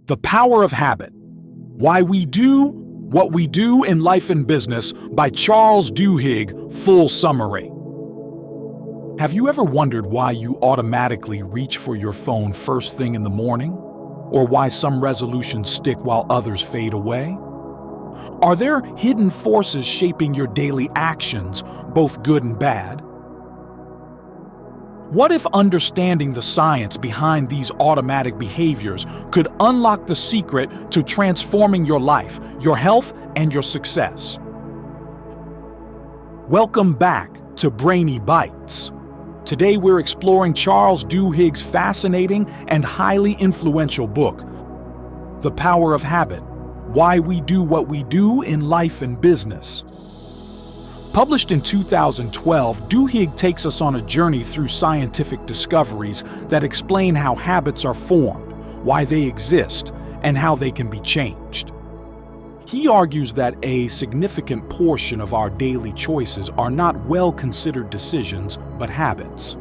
The Power of Habit. Why We Do What We Do in Life and Business by Charles Duhigg, full summary. Have you ever wondered why you automatically reach for your phone first thing in the morning? Or why some resolutions stick while others fade away? Are there hidden forces shaping your daily actions, both good and bad? What if understanding the science behind these automatic behaviors could unlock the secret to transforming your life, your health, and your success? Welcome back to Brainy Bytes. Today we're exploring Charles Duhigg's fascinating and highly influential book, The Power of Habit: Why We Do What We Do in Life and Business. Published in 2012, Duhigg takes us on a journey through scientific discoveries that explain how habits are formed, why they exist, and how they can be changed. He argues that a significant portion of our daily choices are not well-considered decisions, but habits.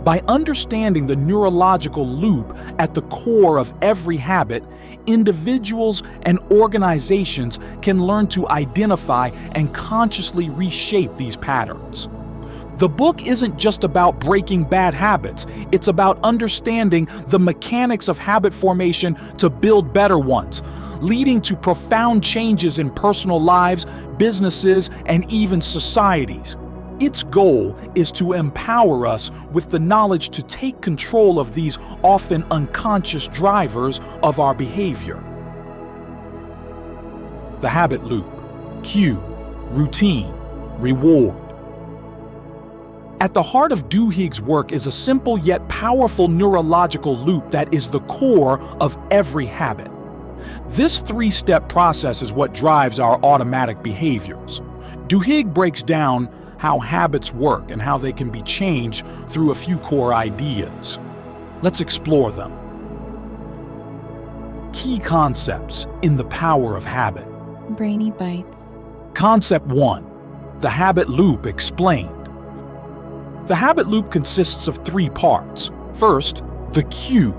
By understanding the neurological loop at the core of every habit, individuals and organizations can learn to identify and consciously reshape these patterns. The book isn't just about breaking bad habits, it's about understanding the mechanics of habit formation to build better ones, leading to profound changes in personal lives, businesses, and even societies. Its goal is to empower us with the knowledge to take control of these often unconscious drivers of our behavior. The habit loop: cue, routine, reward. At the heart of Duhigg's work is a simple yet powerful neurological loop that is the core of every habit. This three-step process is what drives our automatic behaviors. Duhigg breaks down how habits work and how they can be changed through a few core ideas. Let's explore them. Key concepts in The Power of Habit. Brainy Bytes. Concept 1. The habit loop explained. The habit loop consists of three parts. First, the cue.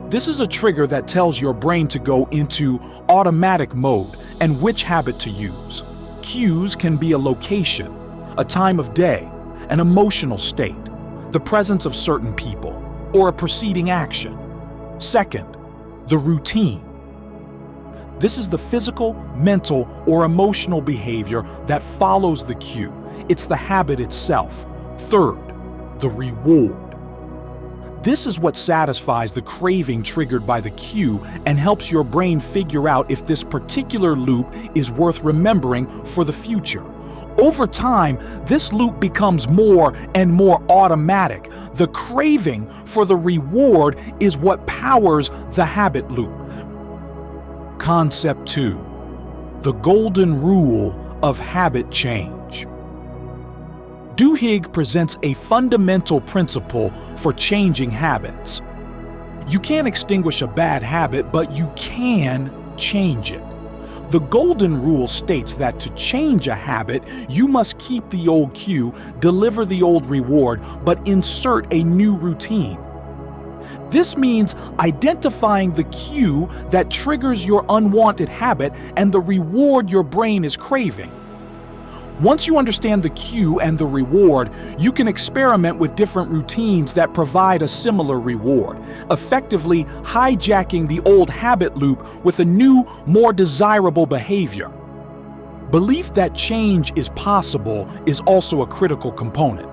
This is a trigger that tells your brain to go into automatic mode and which habit to use. Cues can be a location, a time of day, an emotional state, the presence of certain people, or a preceding action. Second, the routine. This is the physical, mental, or emotional behavior that follows the cue. It's the habit itself. Third, the reward. This is what satisfies the craving triggered by the cue and helps your brain figure out if this particular loop is worth remembering for the future. Over time, this loop becomes more and more automatic. The craving for the reward is what powers the habit loop. Concept 2. The golden rule of habit change. Duhigg presents a fundamental principle for changing habits. You can't extinguish a bad habit, but you can change it. The golden rule states that to change a habit, you must keep the old cue, deliver the old reward, but insert a new routine. This means identifying the cue that triggers your unwanted habit and the reward your brain is craving. Once you understand the cue and the reward, you can experiment with different routines that provide a similar reward, effectively hijacking the old habit loop with a new, more desirable behavior. Belief that change is possible is also a critical component.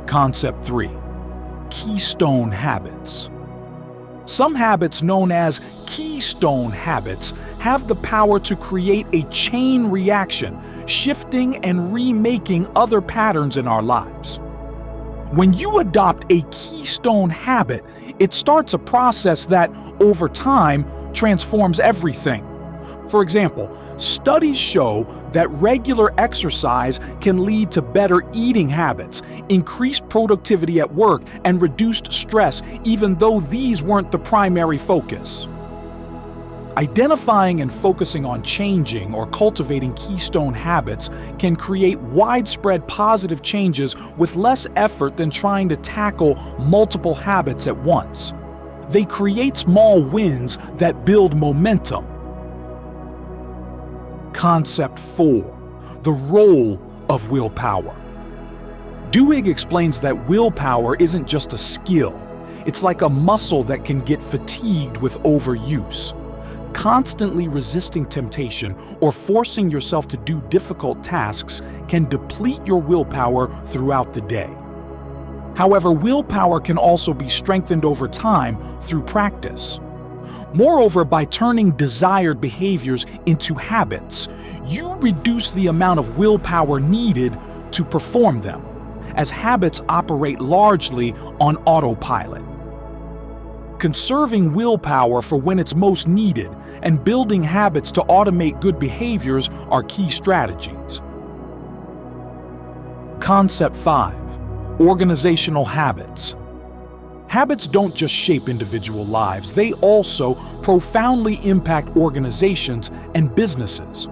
Concept 3. Keystone habits. Some habits, known as keystone habits, have the power to create a chain reaction, shifting and remaking other patterns in our lives. When you adopt a keystone habit, it starts a process that, over time, transforms everything. For example, studies show that regular exercise can lead to better eating habits, increased productivity at work, and reduced stress, even though these weren't the primary focus. Identifying and focusing on changing or cultivating keystone habits can create widespread positive changes with less effort than trying to tackle multiple habits at once. They create small wins that build momentum. Concept 4. The role of willpower. Duhigg explains that willpower isn't just a skill. It's like a muscle that can get fatigued with overuse. Constantly resisting temptation or forcing yourself to do difficult tasks can deplete your willpower throughout the day. However, willpower can also be strengthened over time through practice. Moreover, by turning desired behaviors into habits, you reduce the amount of willpower needed to perform them, as habits operate largely on autopilot. Conserving willpower for when it's most needed and building habits to automate good behaviors are key strategies. Concept 5. Organizational habits. Habits don't just shape individual lives, they also profoundly impact organizations and businesses.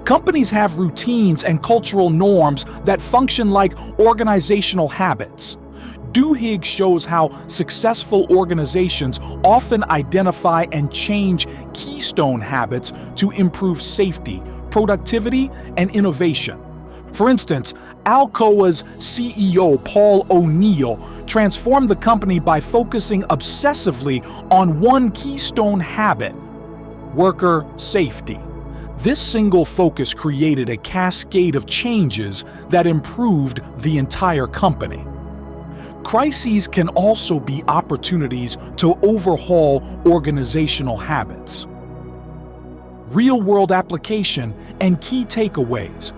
Companies have routines and cultural norms that function like organizational habits. Duhigg shows how successful organizations often identify and change keystone habits to improve safety, productivity, and innovation. For instance, Alcoa's CEO Paul O'Neill transformed the company by focusing obsessively on one keystone habit: worker safety. This single focus created a cascade of changes that improved the entire company. Crises can also be opportunities to overhaul organizational habits. Real-world application and key takeaways.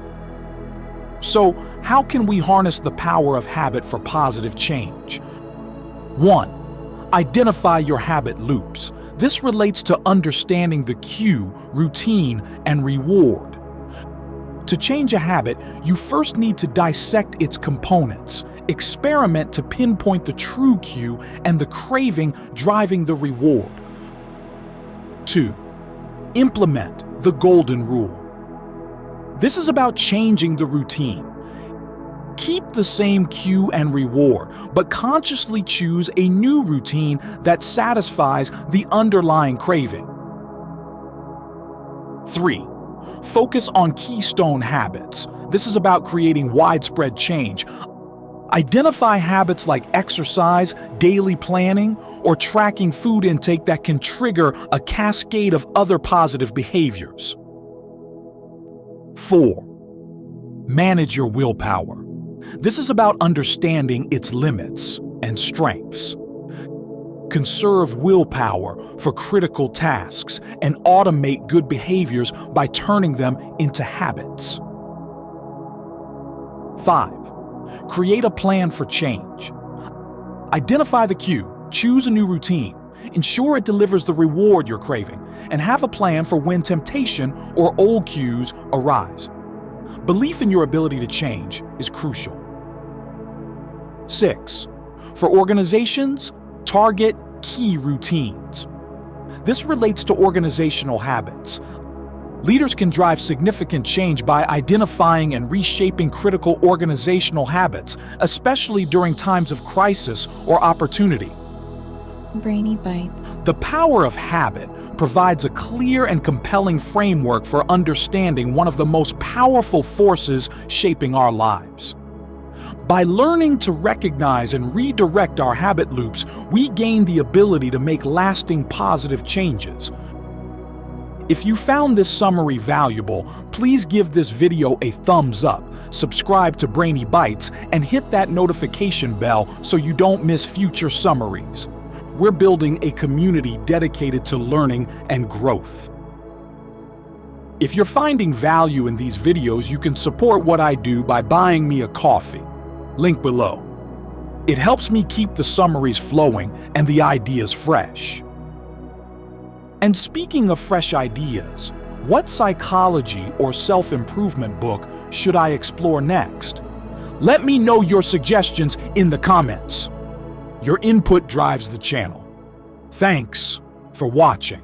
So, how can we harness the power of habit for positive change? 1. Identify your habit loops. This relates to understanding the cue, routine, and reward. To change a habit, you first need to dissect its components. Experiment to pinpoint the true cue and the craving driving the reward. 2. Implement the golden rule. This is about changing the routine. Keep the same cue and reward, but consciously choose a new routine that satisfies the underlying craving. 3. Focus on keystone habits. This is about creating widespread change. Identify habits like exercise, daily planning, or tracking food intake that can trigger a cascade of other positive behaviors. 4. Manage your willpower. This is about understanding its limits and strengths. Conserve willpower for critical tasks and automate good behaviors by turning them into habits. 5. Create a plan for change. Identify the cue, choose a new routine, ensure it delivers the reward you're craving, and have a plan for when temptation or old cues arise. Belief in your ability to change is crucial. 6. For organizations, target key routines. This relates to organizational habits. Leaders can drive significant change by identifying and reshaping critical organizational habits, especially during times of crisis or opportunity. Brainy Bytes. The power of habit provides a clear and compelling framework for understanding one of the most powerful forces shaping our lives. By learning to recognize and redirect our habit loops, we gain the ability to make lasting positive changes. If you found this summary valuable, please give this video a thumbs up, subscribe to Brainy Bytes, and hit that notification bell so you don't miss future summaries. We're building a community dedicated to learning and growth. If you're finding value in these videos, you can support what I do by buying me a coffee. Link below. It helps me keep the summaries flowing and the ideas fresh. And speaking of fresh ideas, what psychology or self-improvement book should I explore next? Let me know your suggestions in the comments. Your input drives the channel. Thanks for watching.